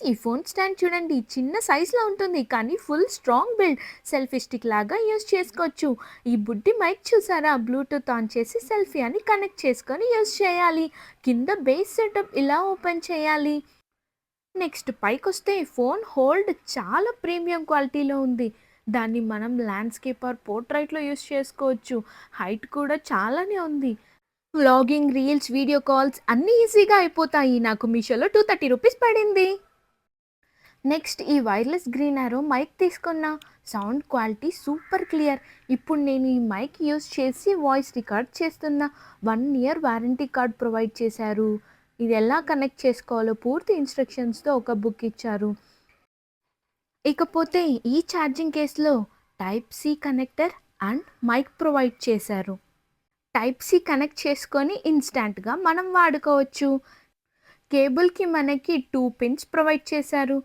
ఈ phone stand చూడండి చిన్న సైజ్‌లో ఉంటుంది. కానీ full strong build. Selfie stick లాగా యూజ్ చేసుకోవచ్చు. ఈ బుడ్డి మైక్ చూసారా? బ్లూటూత్ ఆన్ చేసి సెల్ఫీ అని కనెక్ట్ చేసుకొని యూజ్ చేయాలి. కింద బేస్ సెటప్ ఇలా ఓపెన్ చేయాలి. నెక్స్ట్ పైకొస్తే ఫోన్ హోల్డ్ చాలా ప్రీమియం క్వాలిటీలో ఉంది. దాన్ని మనం ల్యాండ్‌స్కేప్ ఆర్ పోర్ట్రైట్‌లో యూజ్ చేసుకోవచ్చు. హైట్ కూడా చాలానే ఉంది. వ్లాగింగ్, రీల్స్, వీడియో కాల్స్ అన్నీ ఈజీగా అయిపోతాయి. నాకు మీషోలో రూ. 230 పడింది. నెక్స్ట్ ఈ వైర్లెస్ గ్రీన్ యారో మైక్ తీసుకున్నా. Sound quality super clear. ఇప్పుడు నేను ఈ మైక్ యూజ్ చేసి వాయిస్ రికార్డ్ చేస్తున్నా. 1 ఇయర్ వారంటీ కార్డ్ ప్రొవైడ్ చేశారు. ఇది ఎలా కనెక్ట్ చేసుకోవాలో పూర్తి ఇన్స్ట్రక్షన్స్‌తో ఒక బుక్ ఇచ్చారు. ఇకపోతే ఈ ఛార్జింగ్ కేస్‌లో type C connector and mic provide చేశారు. టైప్ సి కనెక్ట్ చేసుకొని ఇన్‌స్టాంట్‌గా మనం వాడుకోవచ్చు. కేబుల్‌కి మనకి 2 పిన్స్ ప్రొవైడ్ చేశారు.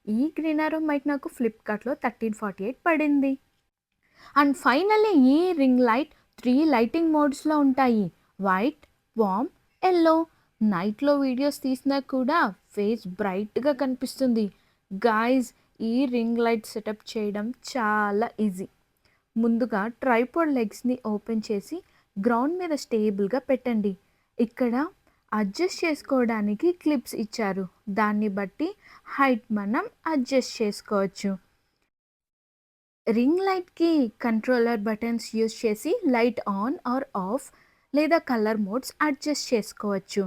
ఈ గ్రీన్ యారో మైక్ నాకు ఫ్లిప్‌కార్ట్‌లో 1348 పడింది. అండ్ ఫైనల్లీ ఈ రింగ్ లైట్ 3 లైటింగ్ మోడ్స్‌లో ఉంటాయి. White, warm, yellow. నైట్‌లో వీడియోస్ తీసినా కూడా ఫేస్ బ్రైట్‌గా కనిపిస్తుంది. గాయ్స్ ఈ రింగ్ లైట్ సెటప్ చేయడం చాలా ఈజీ. ముందుగా ట్రైపాడ్ లెగ్స్‌ని ఓపెన్ చేసి గ్రౌండ్ మీద స్టేబుల్‌గా పెట్టండి. ఇక్కడ అడ్జస్ట్ చేసుకోవడానికి క్లిప్స్ ఇచ్చారు. దాన్ని బట్టి హైట్ మనం అడ్జస్ట్ చేసుకోవచ్చు. రింగ్ లైట్‌కి కంట్రోలర్ బటన్స్ యూజ్ చేసి లైట్ ఆన్ ఆర్ ఆఫ్ లేదా కలర్ మోడ్స్ అడ్జస్ట్ చేసుకోవచ్చు.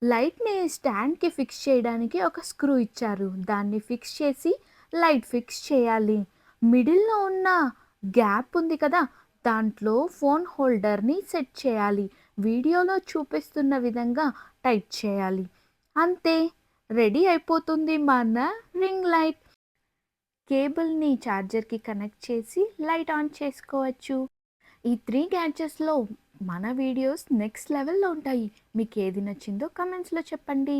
లైట్‌ని స్టాండ్‌కి ఫిక్స్ చేయడానికి ఒక స్క్రూ ఇచ్చారు. దాన్ని ఫిక్స్ చేసి లైట్ ఫిక్స్ చేయాలి. మిడిల్‌లో ఉన్న గ్యాప్ ఉంది కదా! దాంట్లో ఫోన్ హోల్డర్‌ని సెట్ చేయాలి. వీడియోలో చూపిస్తున్న విధంగా టైట్ చేయాలి. అంతే రెడీ అయిపోతుంది మన రింగ్ లైట్. కేబుల్‌ని ఛార్జర్‌కి కనెక్ట్ చేసి లైట్ ఆన్ చేసుకోవచ్చు. ఈ 3 గ్యాడ్జెట్స్‌లో మన వీడియోస్ నెక్స్ట్ లెవెల్‌లో ఉంటాయి. మీకేది నచ్చిందో కామెంట్స్‌లో చెప్పండి.